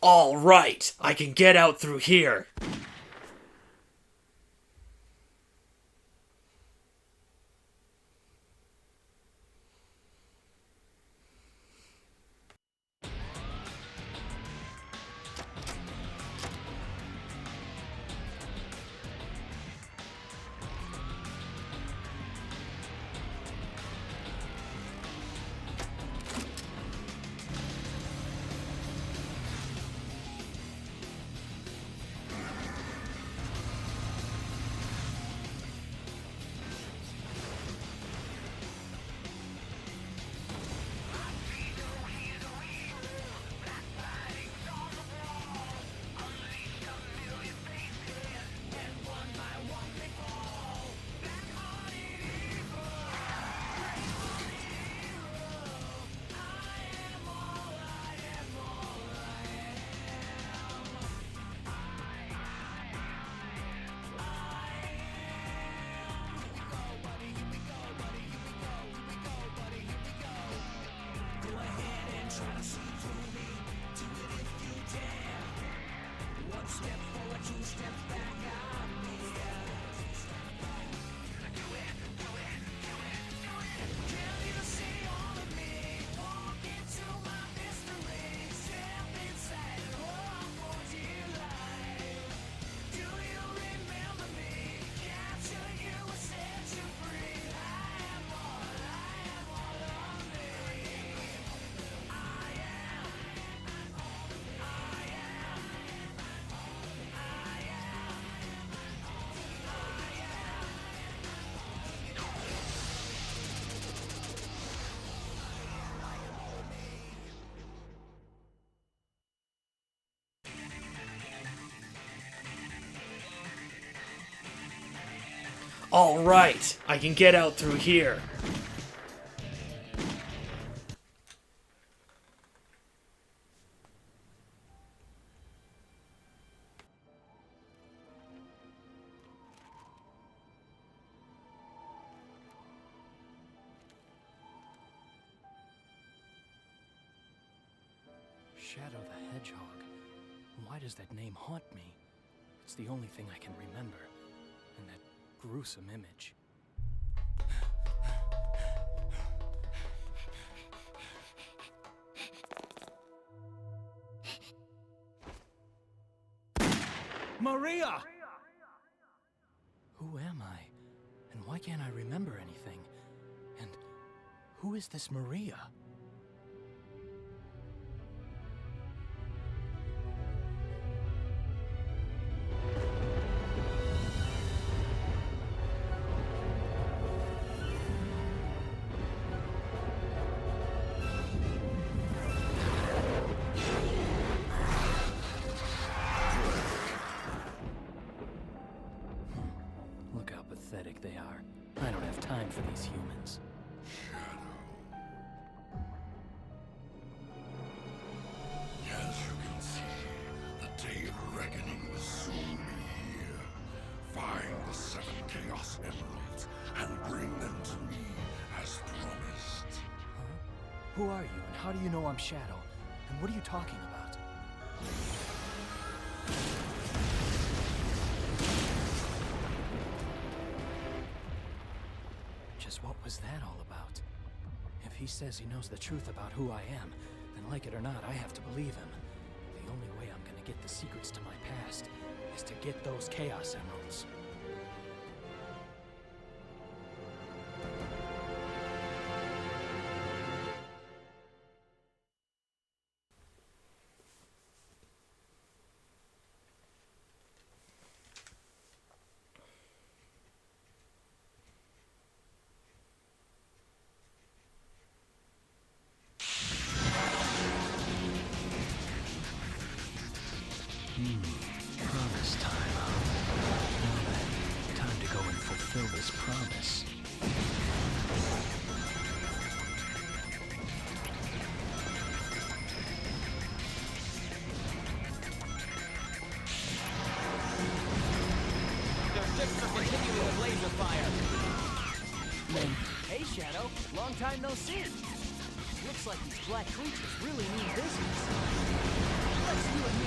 All right, I can get out through here. All right, I can get out through here. Shadow the Hedgehog. Why does that name haunt me? It's the only thing I can remember. And that gruesome image. Maria! Who am I? And why can't I remember anything? And who is this Maria? Look how pathetic they are. I don't have time for these humans. As you can see, the day of reckoning will soon be here. Find the 7 Chaos Emeralds and bring them to me as promised. Huh? Who are you, and how do you know I'm Shadow? And what are you talking about? Just what was that all about? If he says he knows the truth about who I am, then like it or not, I have to believe him. The only way I'm gonna get the secrets to my past is to get those Chaos Emeralds. Promise time, huh? Well then, time to go and fulfill this promise. Their ships are continuing with laser fire. Hey, Shadow. Long time no see. Looks like these black creatures really mean business. Let's do it.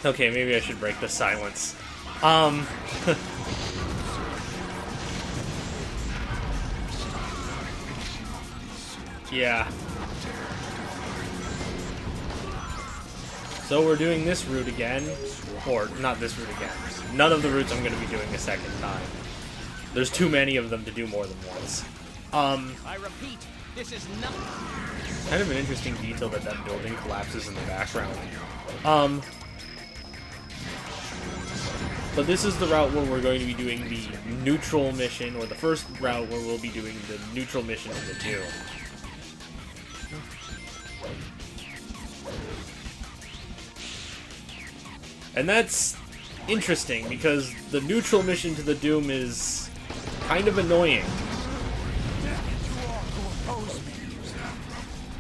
Okay, maybe I should break the silence. Yeah. So we're doing this route again. Or, not this route again. None of the routes I'm going to be doing a second time. There's too many of them to do more than once. I repeat, this is not. Kind of an interesting detail that that building collapses in the background. But this is the route where we're going to be doing the neutral mission, or the first route where we'll be doing the neutral mission of the two. And that's interesting, because the neutral mission to the Doom is kind of annoying.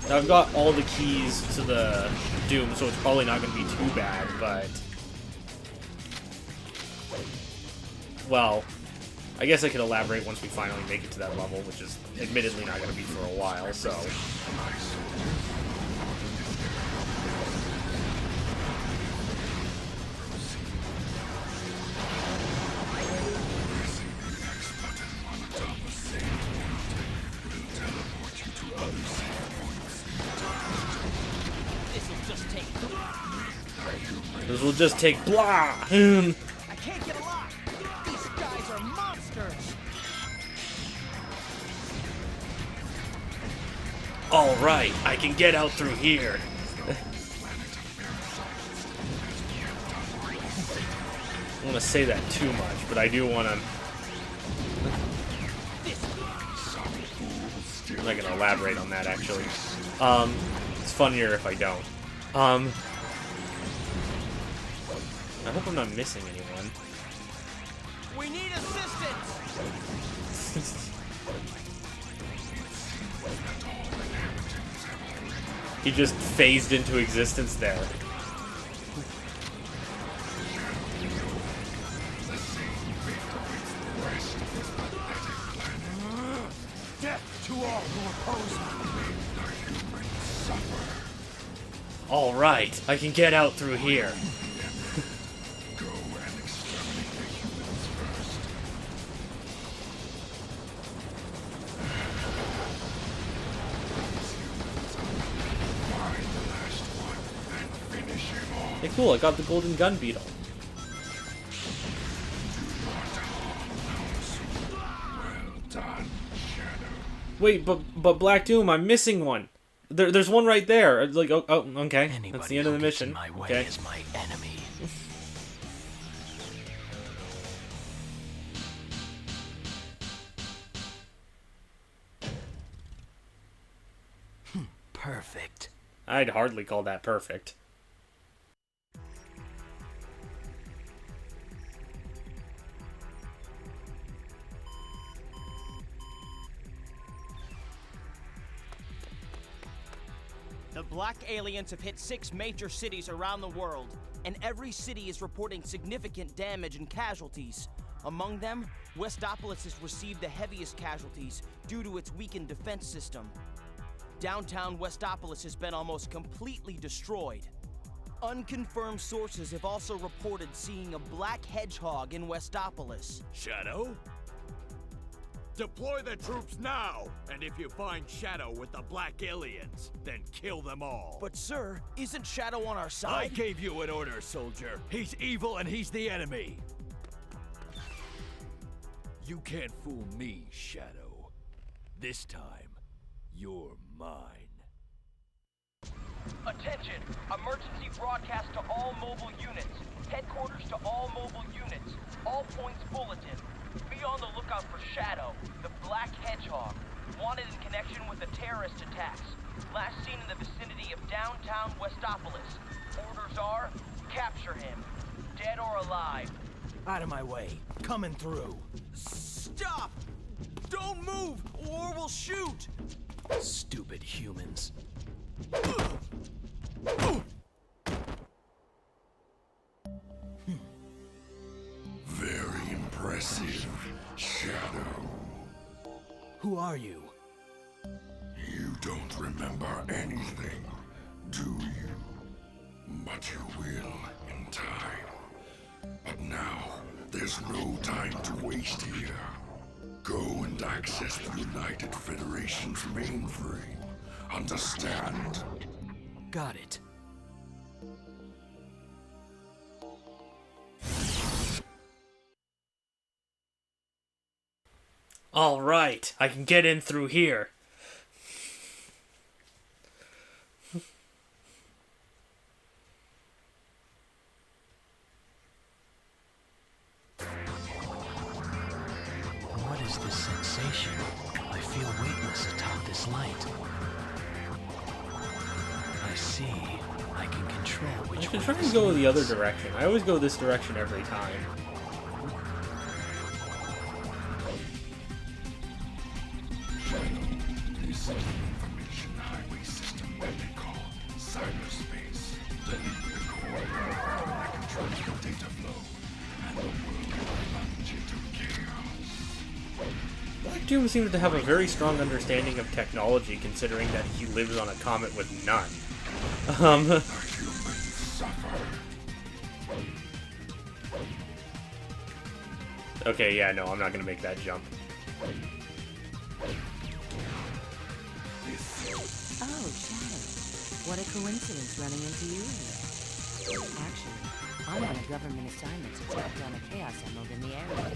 Now, I've got all the keys to the Doom, so it's probably not going to be too bad, but... Well, I guess I could elaborate once we finally make it to that level, which is admittedly not going to be for a while, so... This will just take blah! I can't get a lock. These guys are monsters. Alright, I can get out through here. I don't want to say that too much, but I do want to... I'm not going to elaborate on that, actually. It's funnier if I don't. I hope I'm not missing anyone. We need assistance. He just phased into existence there. Death to all who oppose me. Alright, I can get out through here. Hey, cool, I got the golden gun beetle. Wait, but Black Doom, I'm missing one. There's one right there. Like, oh, okay. Anybody That's the end of the mission. My way okay. is my enemy. Perfect. I'd hardly call that perfect. The Black Aliens have hit 6 major cities around the world, and every city is reporting significant damage and casualties. Among them, Westopolis has received the heaviest casualties due to its weakened defense system. Downtown Westopolis has been almost completely destroyed. Unconfirmed sources have also reported seeing a black hedgehog in Westopolis. Shadow? Deploy the troops now! And if you find Shadow with the Black Aliens, then kill them all. But sir, isn't Shadow on our I side? gave you an order, soldier. He's evil and he's the enemy. You can't fool me, Shadow. This time, you're mine. Attention! Emergency broadcast to all mobile units. Headquarters to all mobile units. All points bulletin. Be on the lookout for Shadow, the Black Hedgehog. Wanted in connection with the terrorist attacks. Last seen in the vicinity of downtown Westopolis. Orders are, capture him. Dead or alive. Out of my way. Coming through. Stop! Don't move, or we'll shoot! Stupid humans. Very impressive, Shadow. Who are you? You don't remember anything, do you? But you will in time. But now, there's no time to waste here. Go and access the United Federation's mainframe. Understand? Got it. All right, I can get in through here. What is this sensation? I feel weightless atop this light. I see. I can control which I should way try and this go the other leads. direction. I always go this direction every time. This is the information highway system that they call cyberspace. Delete the core program that controls the data flow, and the world will plunge into chaos. Black Doom seems to have a very strong understanding of technology, considering that he lives on a comet with none. The humans suffer. Okay, yeah, no, I'm not gonna make that jump. Oh, Shadow. What a coincidence running into you here. Actually, I'm on a government assignment to track down a Chaos Emerald in the area.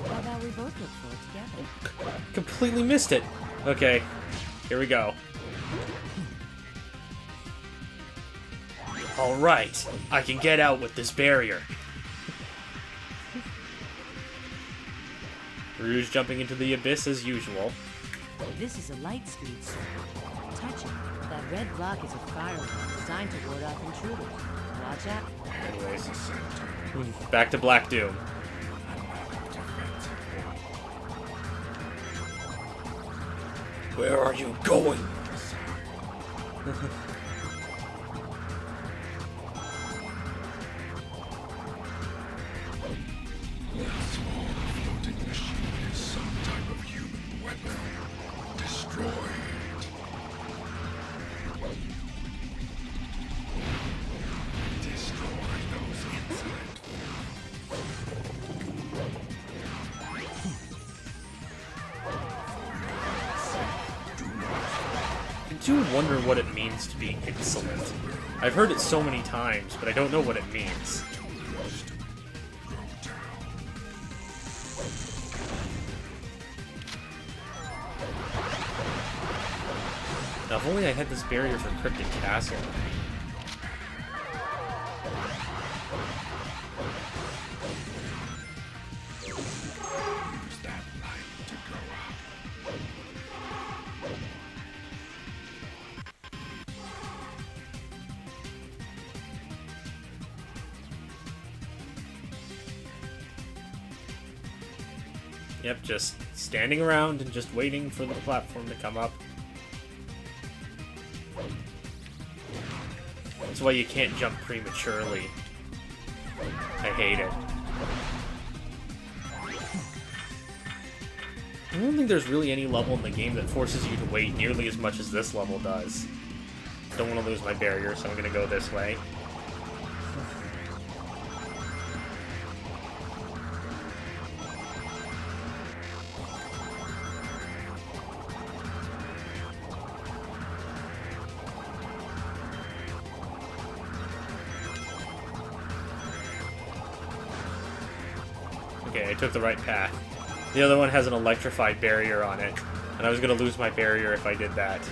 How about we both look for it together? Completely missed it. Okay, here we go. Alright, I can get out with this barrier. Rouge jumping into the abyss as usual. This is a light speed sword. Touch it. That red block is a firearm designed to ward off intruders. Watch out. Anyways, back to Black Doom. Where are you going? Floating machine is some type of human weapon. Destroy it. Destroy those insolent. I do wonder what it means to be insolent. I've heard it so many times, but I don't know what it means. Now, if only I had this barrier for Cryptic Castle. Use that light to go out. Yep, just standing around and just waiting for the platform to come up. That's why you can't jump prematurely. I hate it. I don't think there's really any level in the game that forces you to wait nearly as much as this level does. Don't want to lose my barrier, so I'm going to go this way. Okay, I took the right path. The other one has an electrified barrier on it, and I was going to lose my barrier if I did that.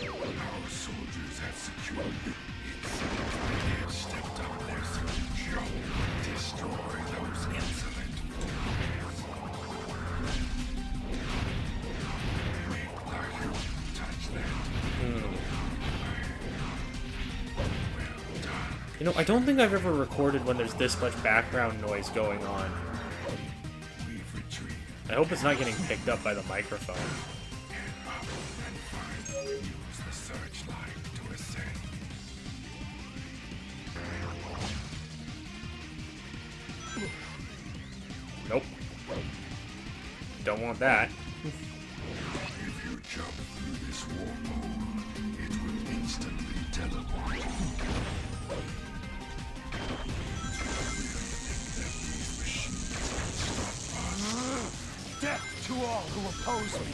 Our soldiers have secured the insolent. They have stepped up their security. Destroy those insolent fools. Make the human touch them. Well done. You know, I don't think I've ever recorded when there's this much background noise going on. We've retrieved. I hope it's not getting picked up by the microphone. Get up and find. Use the searchlight to ascend. Don't want that. If you jump through this wormhole, it will instantly teleport. Death to all who oppose me.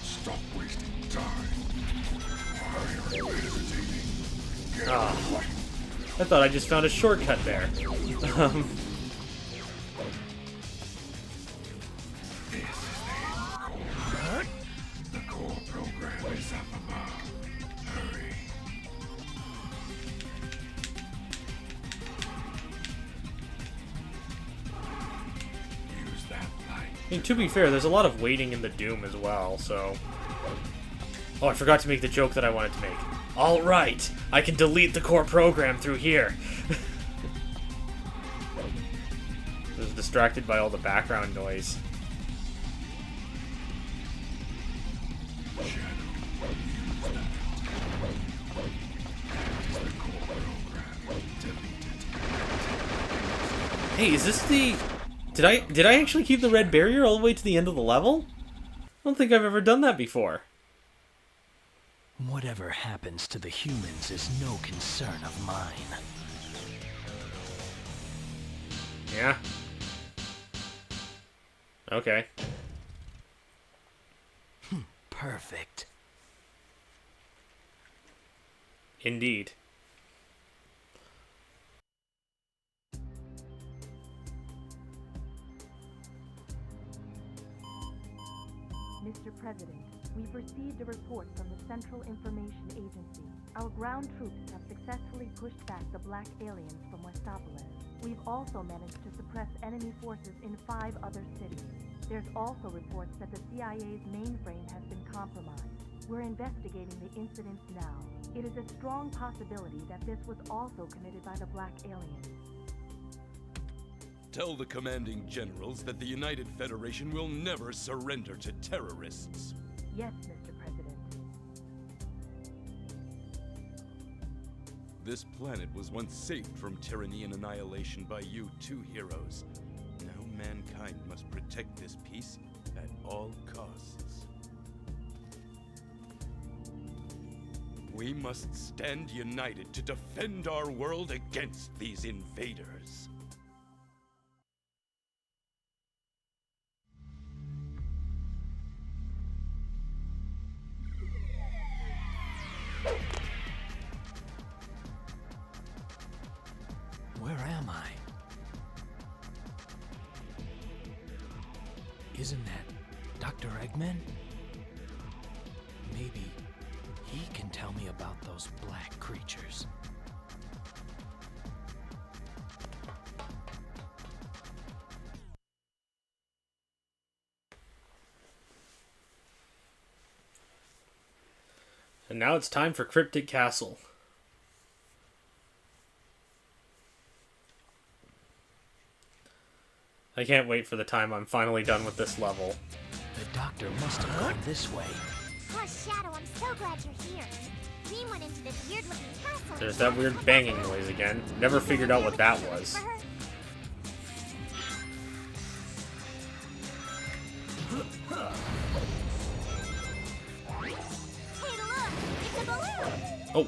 Stop wasting time. Why are you hesitating? Get Ah. I thought I just found a shortcut there. This is the end core. The core program is up above. Hurry. Use that light. I mean, to be fair, there's a lot of waiting in the Doom as well, so... Oh, I forgot to make the joke that I wanted to make. Alright! I can delete the core program through here! I was distracted by all the background noise. Hey, is this the... Did I actually keep the red barrier all the way to the end of the level? I don't think I've ever done that before. Whatever happens to the humans is no concern of mine. Yeah. Okay. Perfect. Indeed. Mr. President, we've received a report from the Central Information Agency. Our ground troops have successfully pushed back the black aliens from Westopolis. We've also managed to suppress enemy forces in 5 other cities. There's also reports that the CIA's mainframe has been compromised. We're investigating the incidents now. It is a strong possibility that this was also committed by the black aliens. Tell the commanding generals that the United Federation will never surrender to terrorists. Yes, Mr. President. This planet was once saved from tyranny and annihilation by you two heroes. Now mankind must protect this peace at all costs. We must stand united to defend our world against these invaders. Where am I? Isn't that Dr. Eggman? Maybe he can tell me about those black creatures. And now it's time for Cryptic Castle. I can't wait for the time I'm finally done with this level. The doctor must have gone this way. Oh, Shadow, I'm so glad you're here. We went into this weird-looking castle. There's that weird banging noise again. Never figured out what that was. Hey, look! It's a balloon! Oh,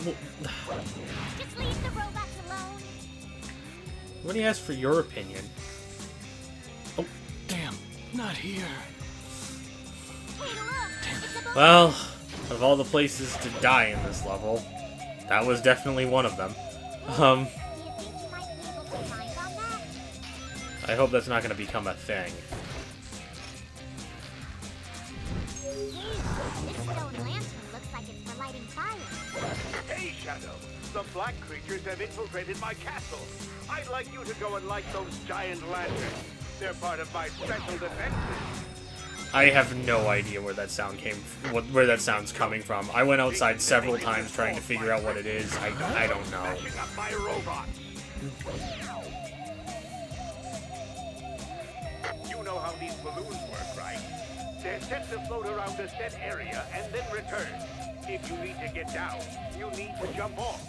Just leave the robots alone. what do you ask for your opinion? Oh, Damn, not here. Hey, look! It's a balloon! well, of all the places to die in this level, that was definitely one of them. Do you think you might be able to find on that? I hope that's not going to become a thing. This stone lantern looks like it's for lighting fires. Hey, Shadow! The black creatures have infiltrated my castle. I'd like you to go and light those giant lanterns. They're part of my special defenses. I have no idea where that sound where that sound's coming from. I went outside several times trying to figure out what it is. I don't know. Smashing up my robot. You know how these balloons work, right? They're set to float around a set area and then return. If you need to get down, you need to jump off.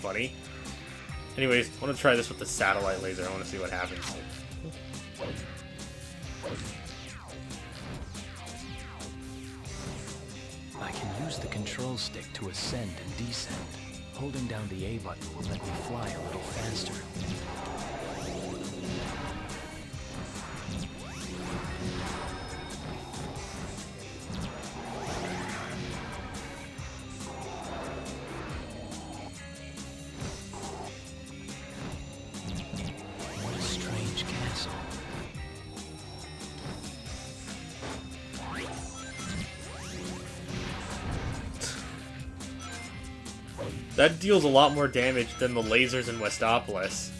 funny. Anyways, I want to try this with the satellite laser. I want to see what happens. I can use the control stick to ascend and descend. Holding down the A button will let me fly a little faster. What a strange castle. That deals a lot more damage than the lasers in Westopolis.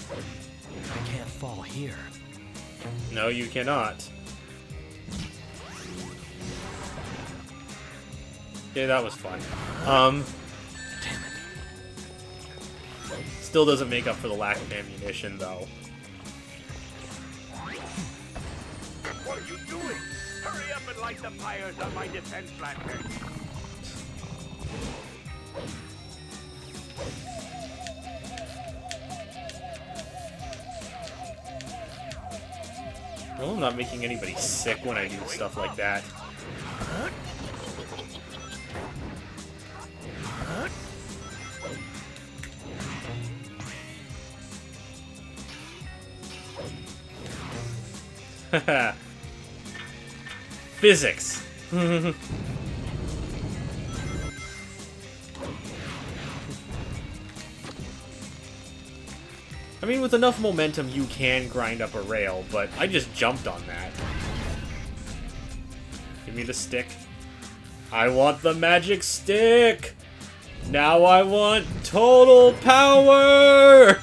I can't fall here. No, you cannot. Okay, that was fun. Damn it. Still doesn't make up for the lack of ammunition, though. What are you doing? Hurry up and light the fires on my defense lantern. Well, I'm not making anybody sick when I do stuff like that. Haha. Physics. I mean, with enough momentum, you can grind up a rail, but I just jumped on that. Give me the stick. I want the magic stick! Now I want total power!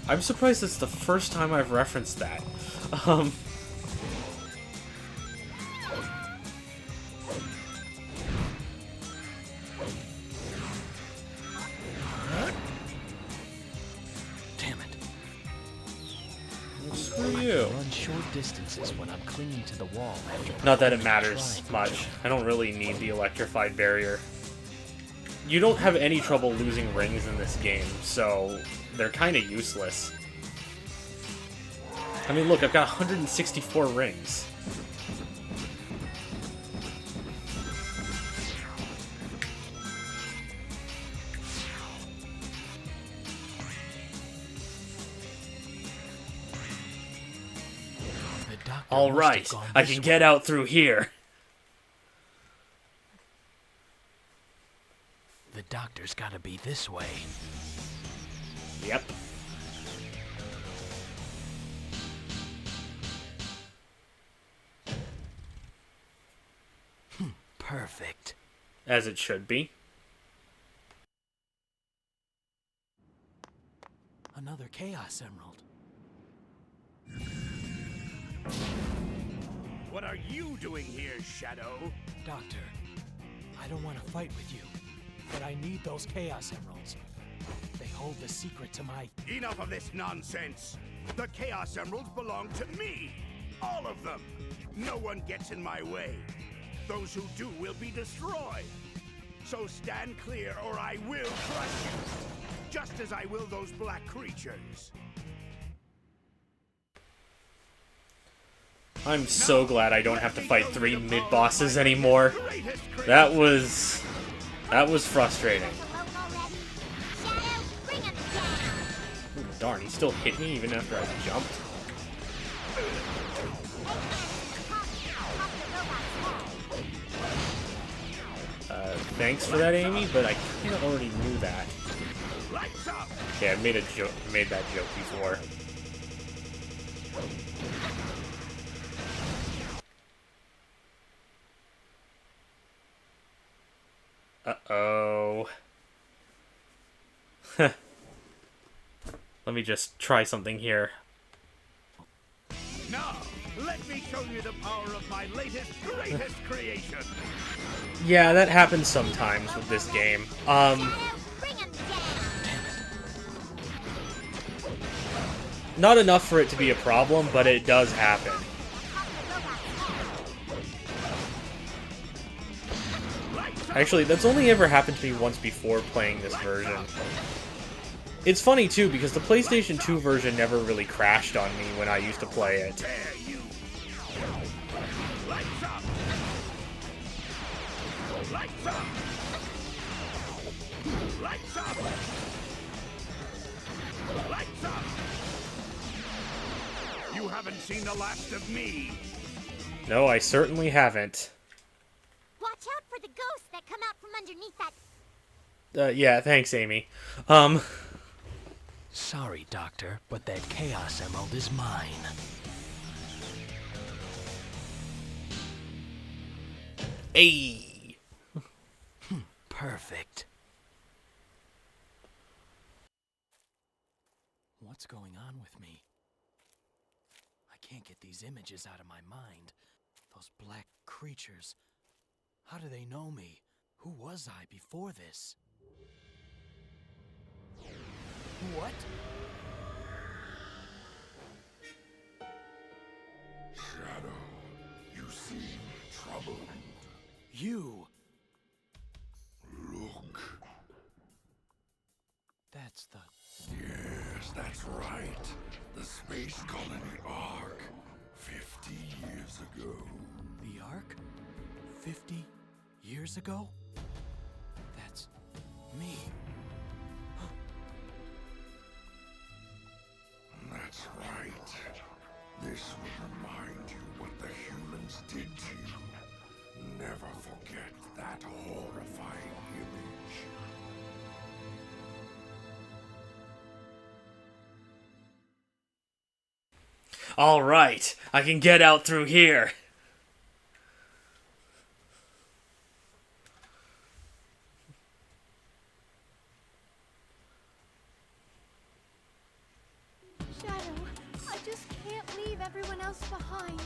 I'm surprised it's the first time I've referenced that. Damn it. Well, screw you. Run short distances when I'm clinging to the wall after Not that it matters much. I don't really need the electrified barrier. You don't have any trouble losing rings in this game, so they're kind of useless. I mean, look, I've got 164 rings. All right, I can get out through here. The doctor's gotta be this way. Yep. Perfect. As it should be. Another Chaos Emerald. What are you doing here, Shadow? Doctor, I don't want to fight with you, but I need those Chaos Emeralds. They hold the secret to my... Enough of this nonsense! The Chaos Emeralds belong to me! All of them! No one gets in my way. Those who do will be destroyed. So stand clear or I will crush you! Just as I will those black creatures. I'm so glad I don't have to fight 3 mid-bosses anymore. That was frustrating. Ooh, darn, he still hit me even after I jumped. Thanks for that, Amy, but I kind of already knew that. Okay, I made that joke before. Uh-oh. Let me just try something here. Now, let me show you the power of my latest, greatest creation. Yeah, that happens sometimes with this game. Not enough for it to be a problem, but it does happen. Actually, that's only ever happened to me once before playing this version. It's funny, too, because the PlayStation 2 version never really crashed on me when I used to play it. You haven't seen the last of me. No, I certainly haven't. Watch out for the ghosts that come out from underneath that. Yeah, thanks, Amy. Sorry, Doctor, but that Chaos Emerald is mine. Hey! Perfect. What's going on with me? I can't get these images out of my mind. Those black creatures. How do they know me? Who was I before this? What? Shadow, you seem troubled. You! Look. That's the... Yes, that's right. The space colony Ark. 50 years ago. The Ark? 50 years ago? That's me. That's right. This will remind you what the humans did to you. Never forget that horrifying image. Alright, I can get out through here. Shadow, I just can't leave everyone else behind.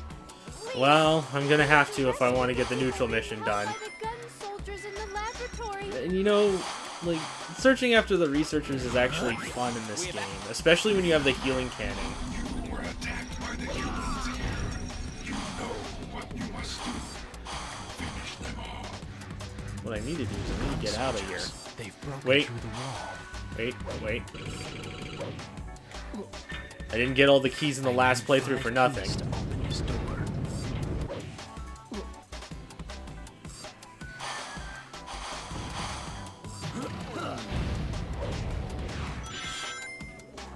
Please. Well, I'm gonna have to if I want to get the neutral mission done. By the gun soldiers in the laboratory. And you know, like, searching after the researchers is actually fun in this game, especially when you have the healing cannon. You were attacked by the humans here. You know what you must do. Finish them all. What I need to do is I need to get out of here. They've broken Wait. through the wall. Wait. I didn't get all the keys in the last playthrough for nothing. To open this door.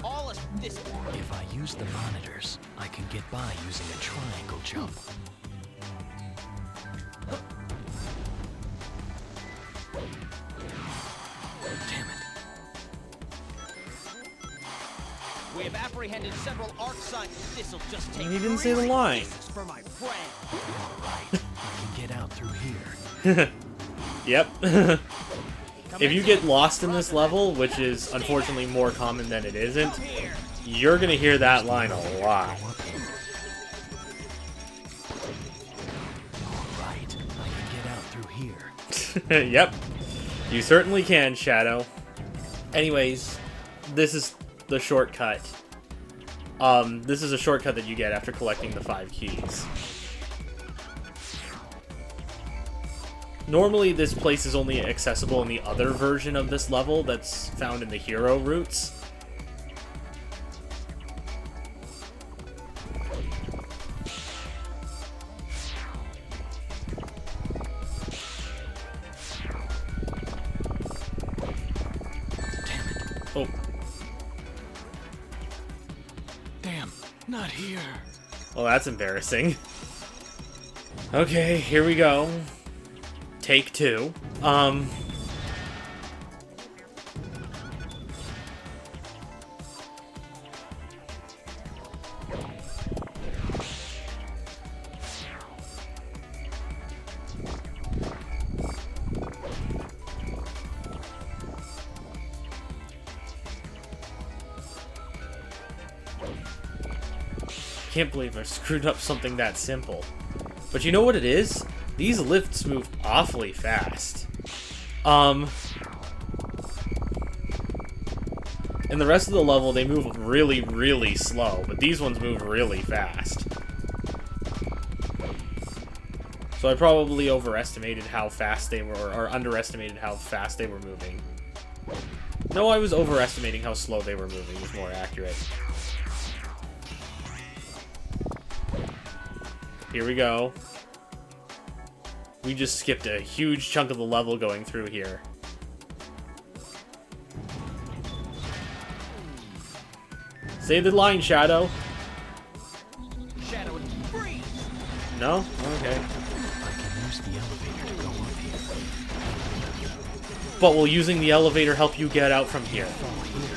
All of this. If I use the monitors, I can get by using a triangle jump. Damn it. We have apprehended several Ark scientists. This'll just take. He didn't say the line. This is for my friend. Alright, I can get out through here. Yep. If you get lost in this level, which is unfortunately more common than it isn't, you're gonna hear that line a lot. Alright, I can get out through here. Yep. You certainly can, Shadow. Anyways, this is the shortcut. This is a shortcut that you get after collecting the 5 keys. Normally, this place is only accessible in the other version of this level that's found in the hero routes. Oh. Damn, not here. Well, that's embarrassing. Okay, here we go. Take 2. Can't believe I screwed up something that simple. But you know what it is? These lifts move awfully fast. In the rest of the level, they move really, really slow, but these ones move really fast. So I probably overestimated how fast they were, or underestimated how fast they were moving. No, I was overestimating how slow they were moving, was more accurate. Here we go. We just skipped a huge chunk of the level going through here. Say the line, Shadow. Shadow, freeze! No? Okay. I can use the elevator to go up here. But will using the elevator help you get out from here? Oh, here.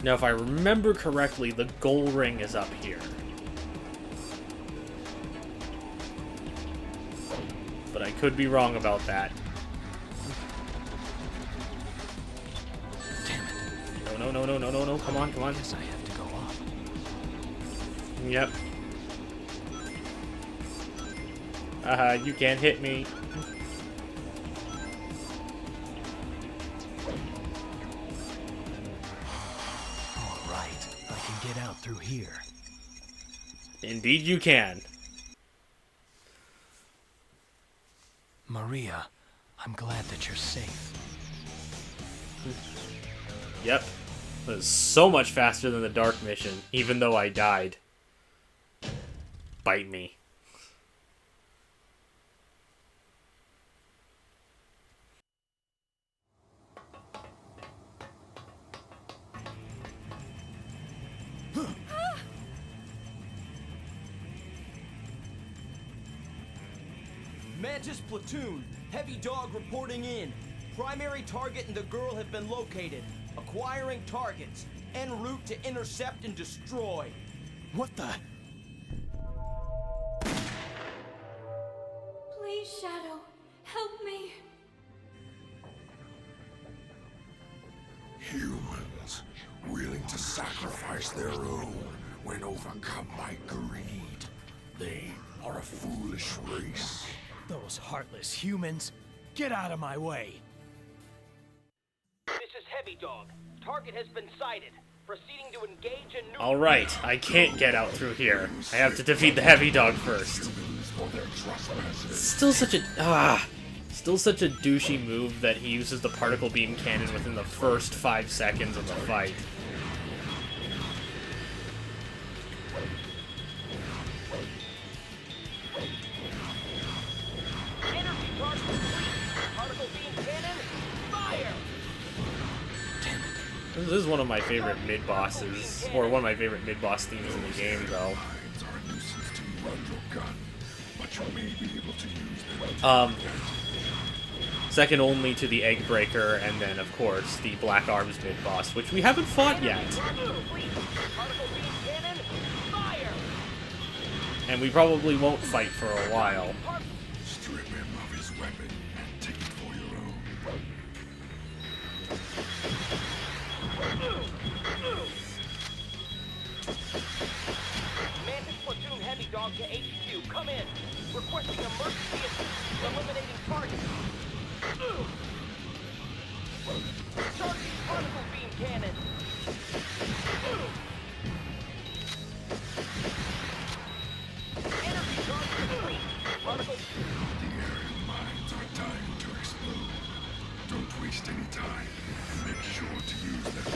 Now, if I remember correctly, the goal ring is up here. But I could be wrong about that. Damn it. No, no, no, no, no, no, no. Come on, come on. Guess I have to go up. Yep. You can't hit me. Alright, I can get out through here. Indeed you can. Maria, I'm glad that you're safe. Yep. It was so much faster than the Dark mission, even though I died. Bite me. Mantis platoon, heavy dog reporting in. Primary target and the girl have been located. Acquiring targets. En route to intercept and destroy. What the? Please, Shadow, help me. Humans, willing to sacrifice their own when overcome by greed. They are a foolish race. Those heartless humans. Get out of my way. This is Heavy Dog. Target has been sighted. Proceeding to engage and neutral. Alright, I can't get out through here. I have to defeat the Heavy Dog first. Still such a... Still such a douchey move that he uses the particle beam cannon within the first 5 seconds of the fight. Energy charge complete. Particle beam cannon, fire! This is one of my favorite mid-bosses, or one of my favorite mid-boss themes in the game, though. Second only to the Egg Breaker, and then, of course, the Black Arms mid-boss, which we haven't fought yet. And we probably won't fight for a while. Strip him of his weapon and take it for your own. Mantis platoon Heavy Dog to HQ. Come in. Requesting emergency assistance. Eliminating targets. Charging particle beam cannon. Energy charge complete. Particle. The aerial mines are dying to explode. Don't waste any time and make sure to use them.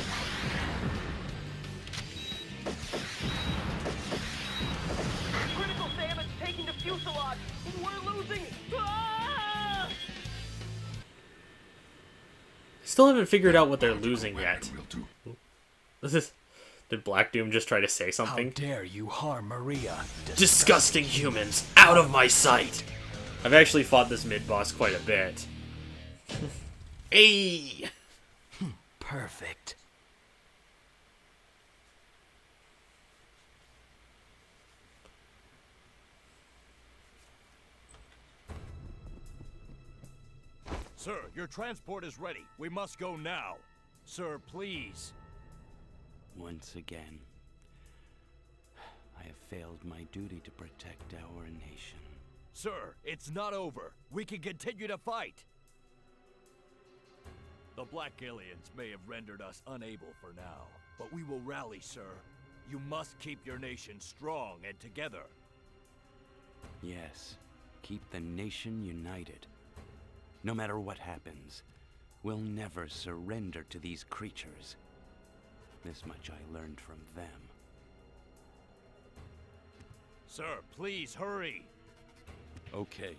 Critical damage taken to fuselage. We're losing. Ah! Still haven't figured out what they're losing yet. Did Black Doom just try to say something? How dare you harm Maria? Disgusting humans! Out of my sight! I've actually fought this mid-boss quite a bit. Hey! Perfect. Sir, your transport is ready. We must go now. Sir, please. Once again, I have failed my duty to protect our nation. Sir, it's not over. We can continue to fight. The Black Aliens may have rendered us unable for now, but we will rally, sir. You must keep your nation strong and together. Yes, keep the nation united. No matter what happens, we'll never surrender to these creatures. This much I learned from them. Sir, please hurry. Okay.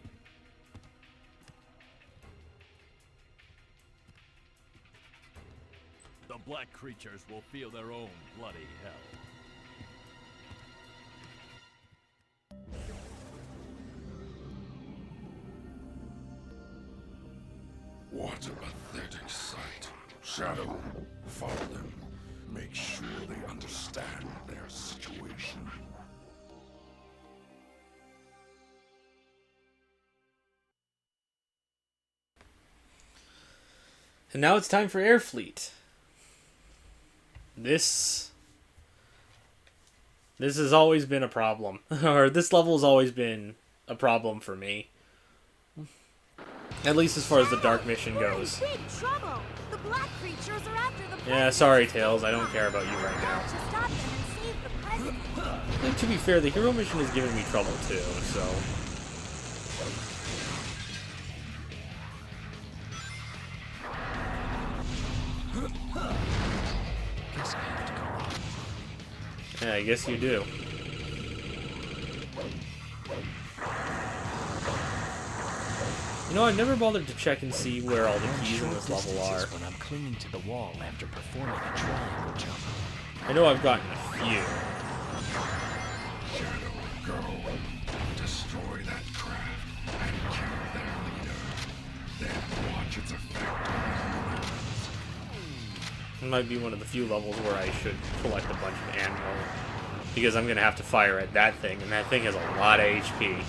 The black creatures will feel their own bloody hell. What a pathetic sight. Shadow, follow them. Make sure they understand their situation. And now it's time for Air Fleet. This has always been a problem. Or this level has always been a problem for me. At least as far as the dark mission goes. Big trouble. The black creatures are after the Yeah, sorry, Tails. I don't care about you right now. to stop them and save the president. And to be fair, the hero mission is giving me trouble too, so... Guess I have to go on. Yeah, I guess you do. You know, I've never bothered to check and see where all the keys in this level are. When I'm clinging to the wall after performing a triangle jump. I know I've gotten a few. Shadow, go. Destroy that craft and kill their leader. Then watch its effect on humans. It might be one of the few levels where I should collect a bunch of ammo. Because I'm going to have to fire at that thing, and that thing has a lot of HP.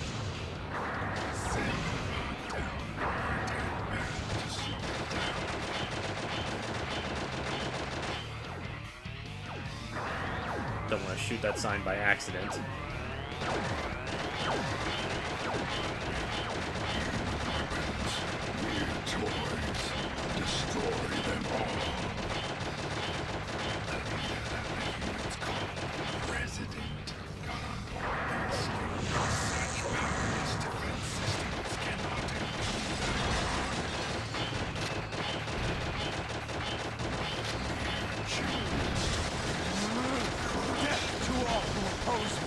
Don't want to shoot that sign by accident. Destroy them all. Resident got on board and escaped. Such powerless defense systems cannot Death to all who oppose me.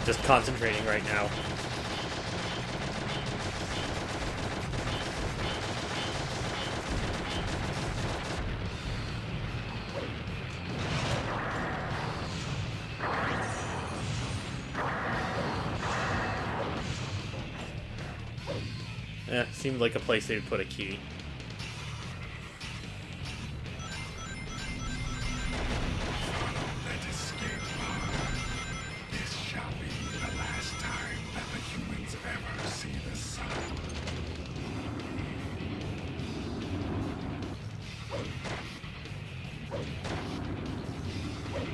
Just concentrating right now. Seemed like a place they would put a key.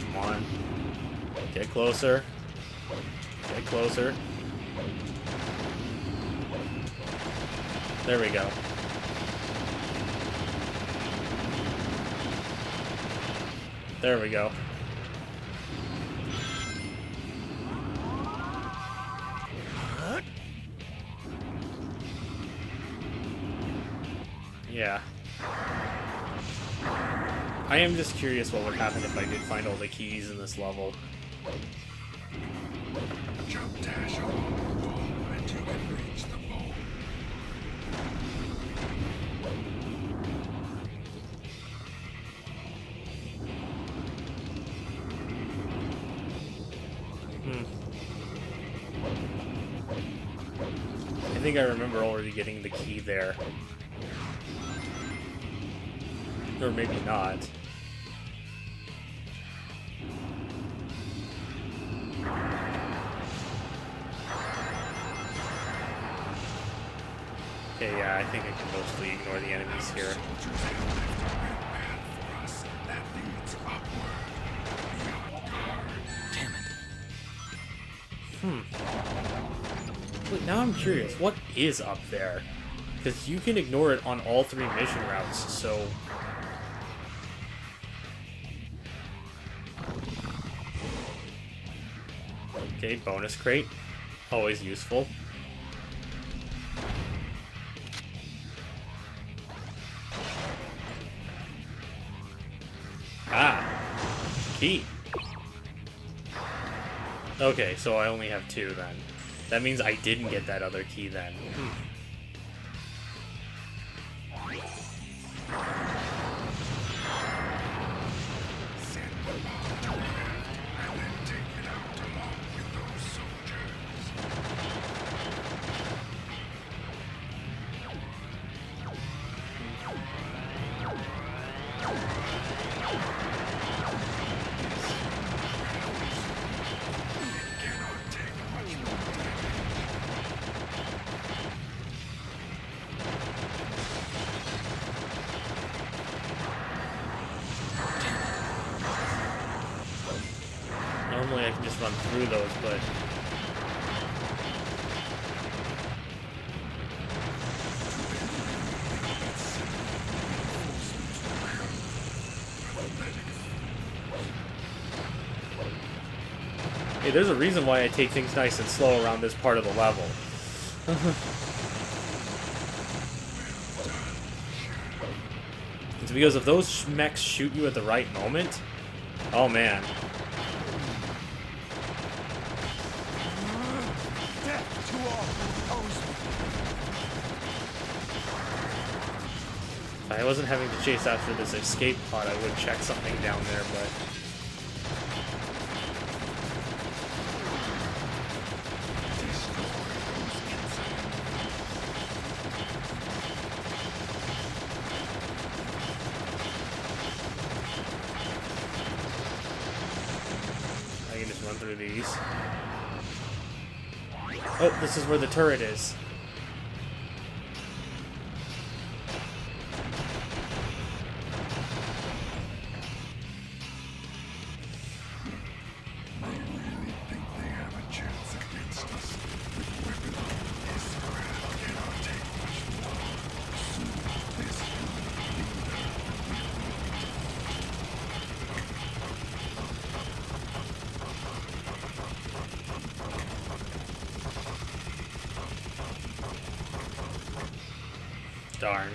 Come on. Get closer. Get closer. There we go. There we go. Yeah. I am just curious what would happen if I did find all the keys in this level. Jump dash along the wall and you can reach the bowl. I think I remember already getting the key there. Or maybe not. Okay, yeah, I think I can mostly ignore the enemies here. Wait, now I'm curious. What is up there? Because you can ignore it on all 3 mission routes, so... Okay, bonus crate. Always useful. Ah! Key. Okay, so I only have 2 then. That means I didn't get that other key then. Normally I can just run through those, but... Hey, there's a reason why I take things nice and slow around this part of the level. It's because if those mechs shoot you at the right moment... Oh, man. If I wasn't having to chase after this escape pod, I would check something down there, but... I can just run through these. Oh, this is where the turret is. Darn.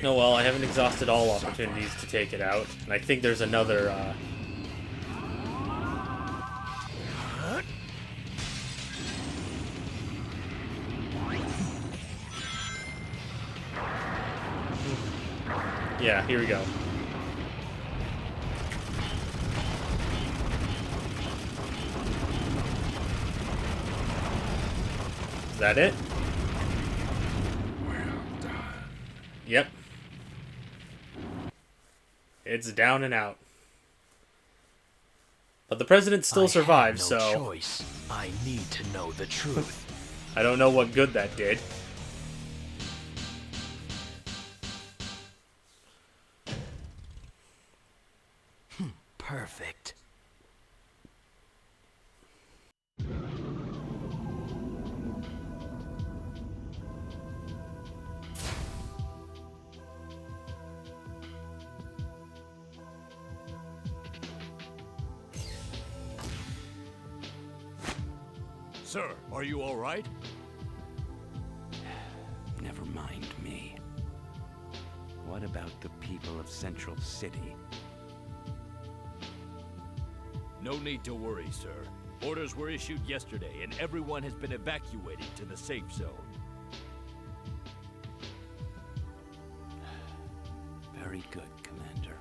Oh well, I haven't exhausted all opportunities to take it out, and I think there's another, Yeah, here we go. Is that it? Yep. It's down and out. But the president still survived, I have no so... choice. I need to know the truth. I don't know what good that did. Perfect. Sir, are you all right? Never mind me. What about the people of Central City? No need to worry, sir. Orders were issued yesterday, and everyone has been evacuated to the safe zone. Very good, Commander.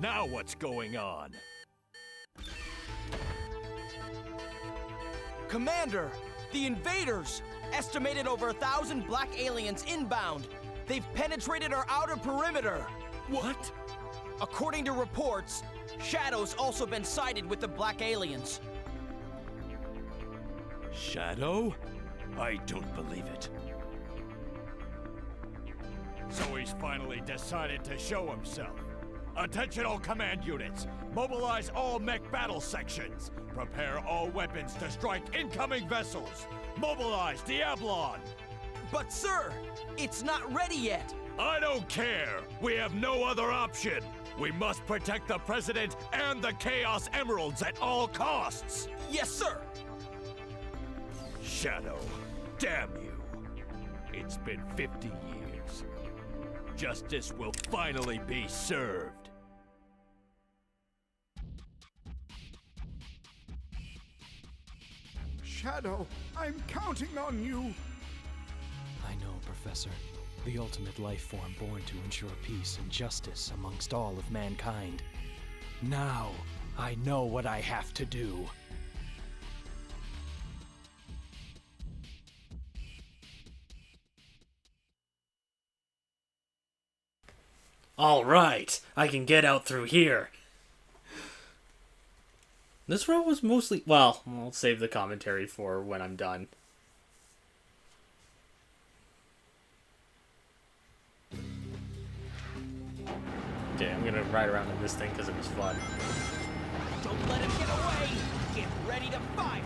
Now what's going on? Commander, the invaders! Estimated over 1,000 black aliens inbound. They've penetrated our outer perimeter. What? According to reports, Shadow's also been sighted with the black aliens. Shadow? I don't believe it. So he's finally decided to show himself. Attention all command units! Mobilize all mech battle sections! Prepare all weapons to strike incoming vessels! Mobilize Diablon! But sir, it's not ready yet! I don't care! We have no other option! We must protect the President and the Chaos Emeralds at all costs! Yes, sir! Shadow, damn you! It's been 50 years. Justice will finally be served. Shadow, I'm counting on you. I know, Professor. The ultimate life form born to ensure peace and justice amongst all of mankind. Now, I know what I have to do. Alright, I can get out through here. This route was mostly... Well, I'll save the commentary for when I'm done. Okay, I'm gonna ride around in this thing because it was fun. Don't let him get away! Get ready to fire!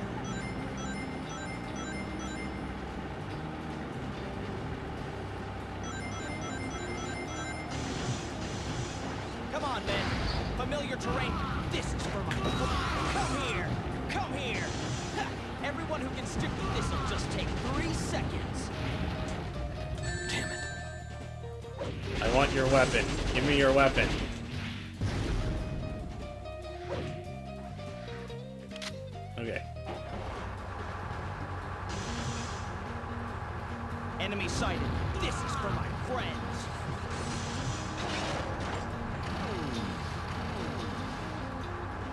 Come on, men. Familiar terrain. This is for my... Come here! Come here! Ha! Everyone who can stick with this will just take 3 seconds. Damn it. I want your weapon. Give me your weapon. Okay. Enemy sighted. This is for my friends.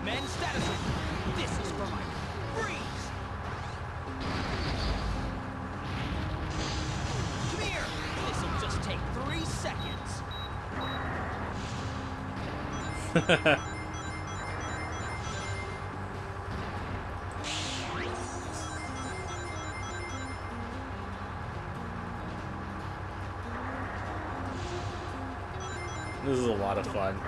Men status. This is for my freeze. Come here. This'll just take 3 seconds. This is a lot of fun.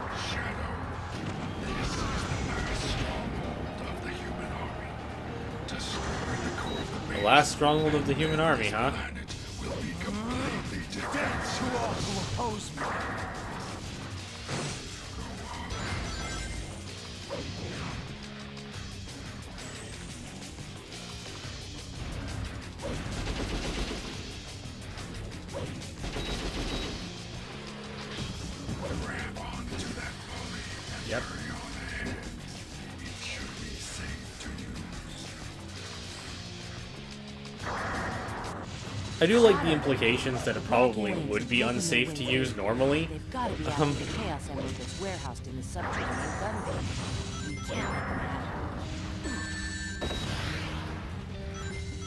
The last stronghold of the human army, huh? Death to all who oppose me. Yep. I do like the implications that it probably would be unsafe to use normally. They've got to be out of the Chaos Emerald that's warehoused in the subterranean gun bay. We can't let them have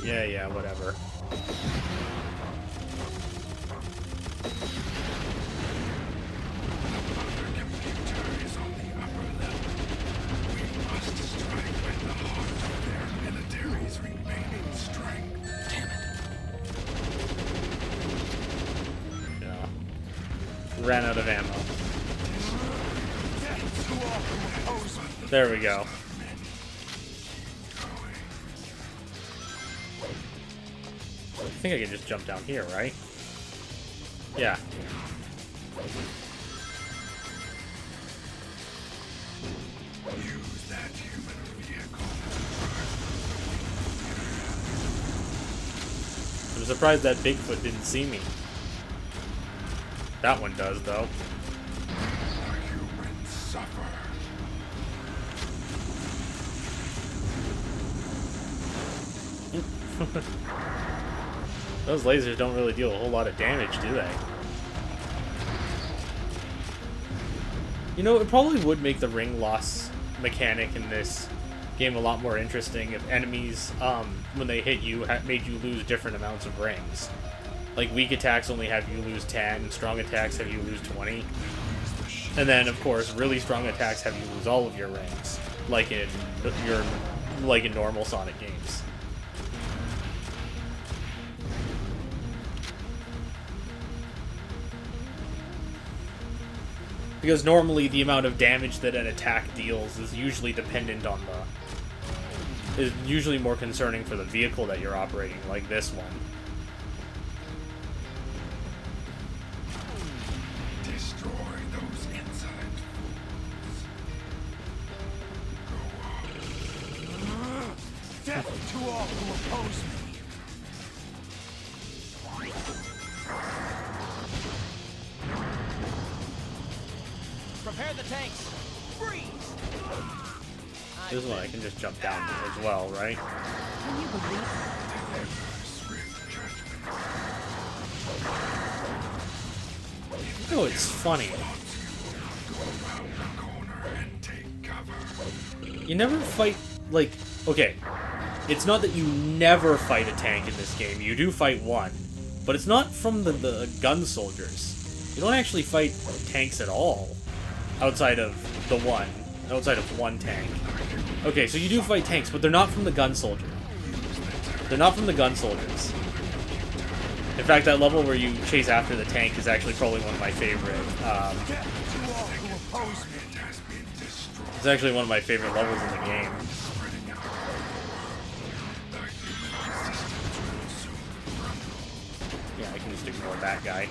it. Yeah, whatever. Ran out of ammo. There we go. I think I can just jump down here, right? Yeah. Use that human vehicle. I'm surprised that Bigfoot didn't see me. That one does, though. The humans suffer. Those lasers don't really deal a whole lot of damage, do they? You know, it probably would make the ring loss mechanic in this game a lot more interesting if enemies, when they hit you, made you lose different amounts of rings. Like, weak attacks only have you lose 10, strong attacks have you lose 20. And then, of course, really strong attacks have you lose all of your rings, like in normal Sonic games. Because normally the amount of damage that an attack deals is usually dependent on is usually more concerning for the vehicle that you're operating, like this one. Destroy those insolent fools. Go on. Death to all who oppose me. Prepare the tanks. Freeze! This one I can just jump down as well, right? Can you believe Oh, it's funny. You never fight, like, okay, it's not that you never fight a tank in this game. You do fight one, but it's not from the gun soldiers. You don't actually fight tanks at all, outside of one tank. Okay, so you do fight tanks, but they're not from the gun soldier. They're not from the gun soldiers. In fact, that level where you chase after the tank is actually probably one of my favorite. It's actually one of my favorite levels in the game. Yeah, I can just ignore that guy.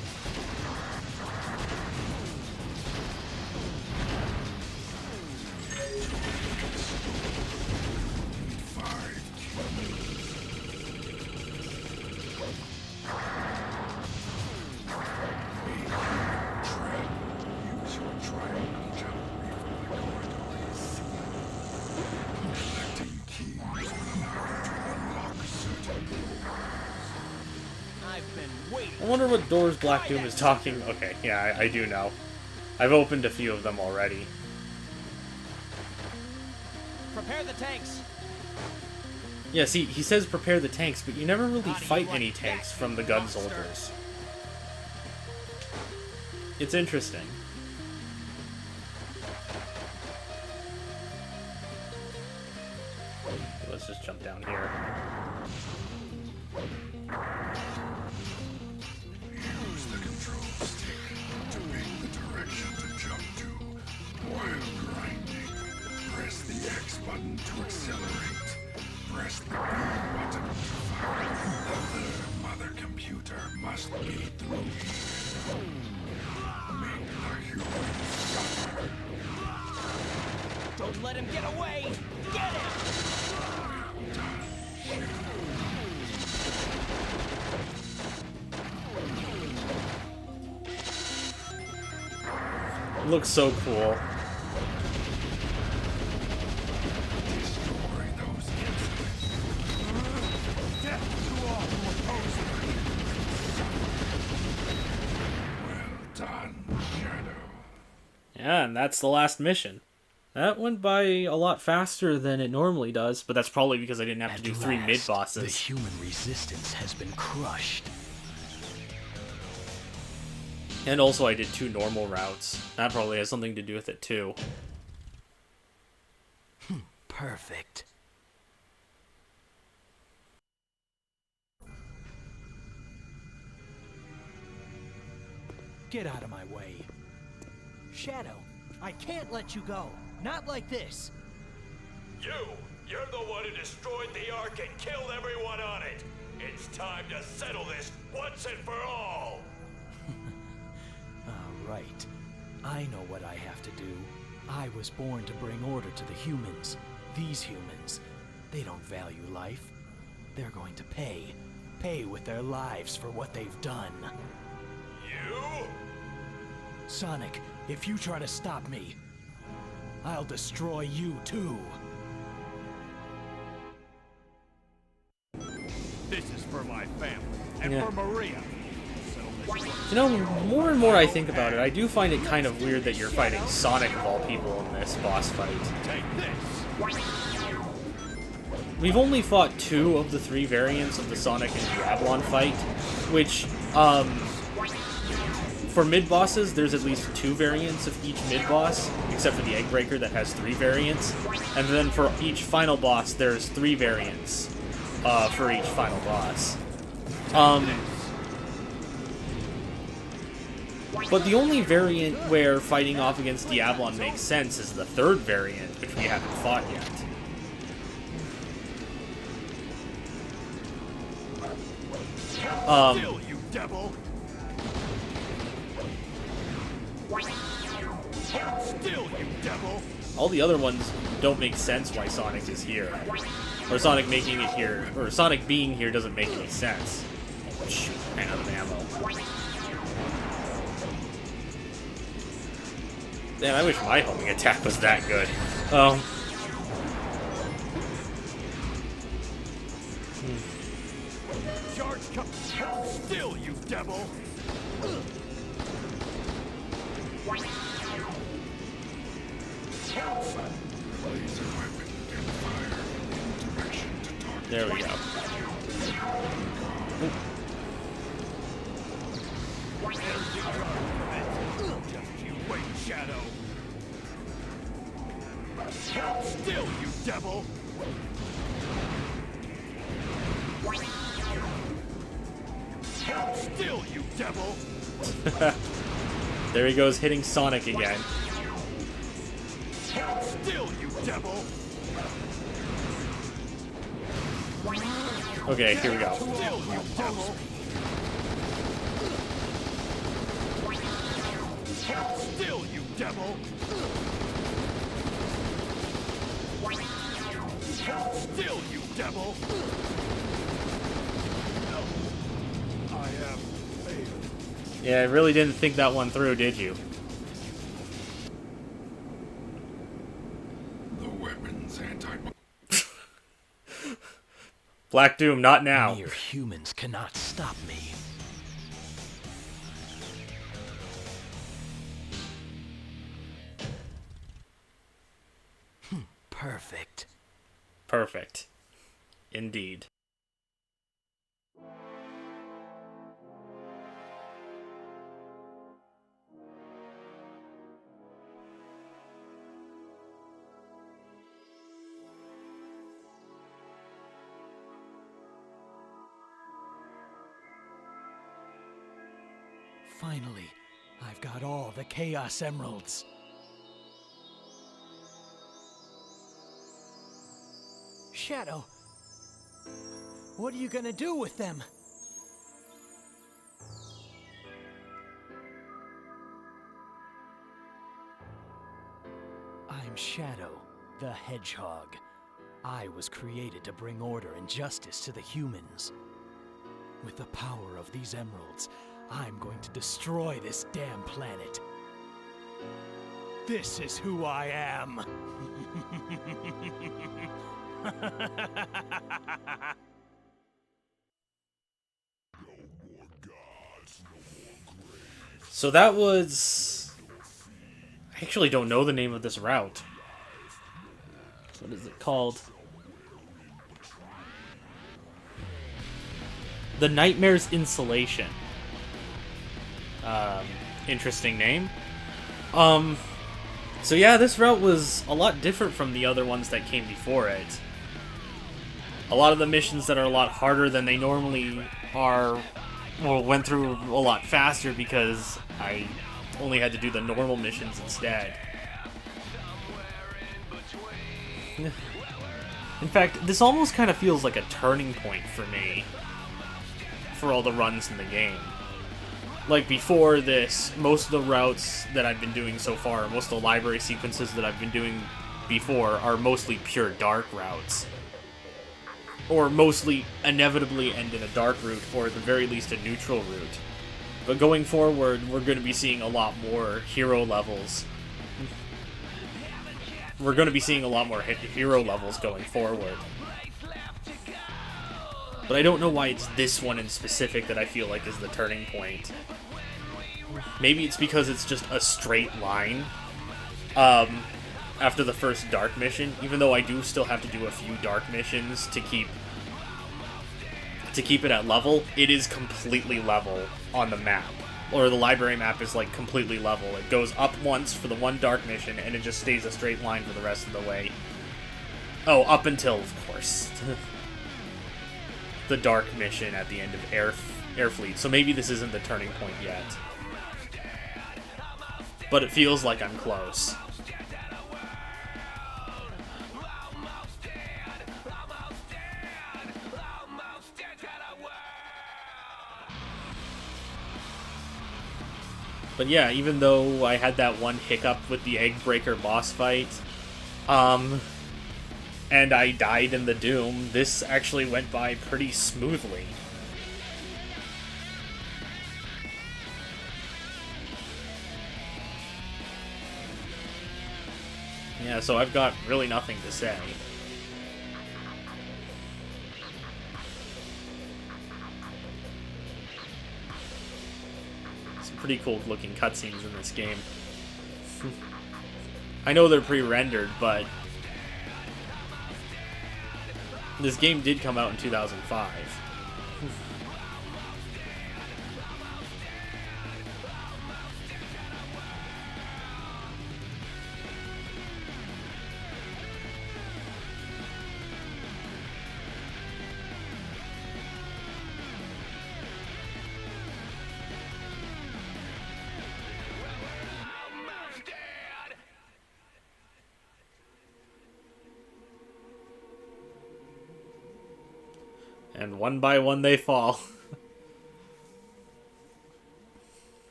I wonder what doors Black Doom is talking... Okay, yeah, I do know. I've opened a few of them already. Prepare the tanks. Yeah, see, he says prepare the tanks, but you never really fight any tanks from the gun soldiers. It's interesting. Let's just jump down here. Use the control stick to pick the direction to jump to. While grinding, press the X button to accelerate. Press the B button to fire. The mother computer must be through. Make the humans suffer. Don't let him get away! Get him! It looks so cool. Destroy those insolent. Death to all who oppose me. Well done, Shadow. Yeah, and that's the last mission. That went by a lot faster than it normally does, but that's probably because I didn't have to do 3 mid-bosses. The human resistance has been crushed. And also I did 2 normal routes. That probably has something to do with it too. Perfect. Get out of my way. Shadow, I can't let you go. Not like this. You're the one who destroyed the Ark and killed everyone on it. It's time to settle this once and for all. Right. I know what I have to do. I was born to bring order to the humans. These humans, they don't value life. They're going to pay. Pay with their lives for what they've done. You? Sonic, if you try to stop me, I'll destroy you too. This is for my family and Yeah. for Maria. So You know, more and more I think about it, I do find it kind of weird that you're fighting Sonic of all people in this boss fight. Take this. We've only fought 2 of the 3 variants of the Sonic and Diablon fight, which, for mid-bosses, there's at least 2 variants of each mid-boss, except for the Egg Breaker that has 3 variants. And then for each final boss, there's 3 variants for each final boss. But the only variant where fighting off against Diablon makes sense is the 3rd variant, which we haven't fought yet. Still, you devil! Still, you devil! All the other ones don't make sense why Sonic is here. Or Sonic making it here, or Sonic being here doesn't make any sense. Oh, shoot, ran out of ammo. Man, I wish my homing attack was that good. Charge come still, you devil! There we go. Just you wait, Shadow! Still, you devil! Still, you devil! There he goes, hitting Sonic again. Still, you devil! Okay, here we go. Still, you devil! Still, you devil! Still, you devil! I have failed. Yeah, I really didn't think that one through, did you? The weapon's anti... Black Doom, not now. Mere humans cannot stop me. Perfect. Perfect. Indeed. Finally, I've got all the Chaos Emeralds. Shadow, what are you gonna do with them? I'm Shadow, the Hedgehog. I was created to bring order and justice to the humans. With the power of these emeralds, I'm going to destroy this damn planet. This is who I am. So that was... I actually don't know the name of this route. What is it called? The Nightmare's Insulation. Interesting name. So yeah, this route was a lot different from the other ones that came before it. A lot of the missions that are a lot harder than they normally are, well, went through a lot faster because I only had to do the normal missions instead. In fact, this almost kind of feels like a turning point for me for all the runs in the game. Like, before this, most of the routes that I've been doing so far, most of the library sequences that I've been doing before, are mostly pure dark routes. Or mostly inevitably end in a dark route, or at the very least a neutral route. But going forward, we're going to be seeing a lot more hero levels. We're going to be seeing a lot more hero levels going forward. But I don't know why it's this one in specific that I feel like is the turning point. Maybe it's because it's just a straight line after the first dark mission, even though I do still have to do a few dark missions to keep it at level. It is completely level on the map. Or the library map is like completely level. It goes up once for the one dark mission, and it just stays a straight line for the rest of the way. Oh, up until, of course, the dark mission at the end of Airfleet. So maybe this isn't the turning point yet. But it feels like I'm close. But yeah, even though I had that one hiccup with the Egg Breaker boss fight, and I died in the Doom, this actually went by pretty smoothly. Yeah, so I've got really nothing to say. Pretty cool looking cutscenes in this game. I know they're pre-rendered, but this game did come out in 2005. And one by one they fall.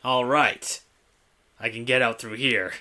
All right. I can get out through here.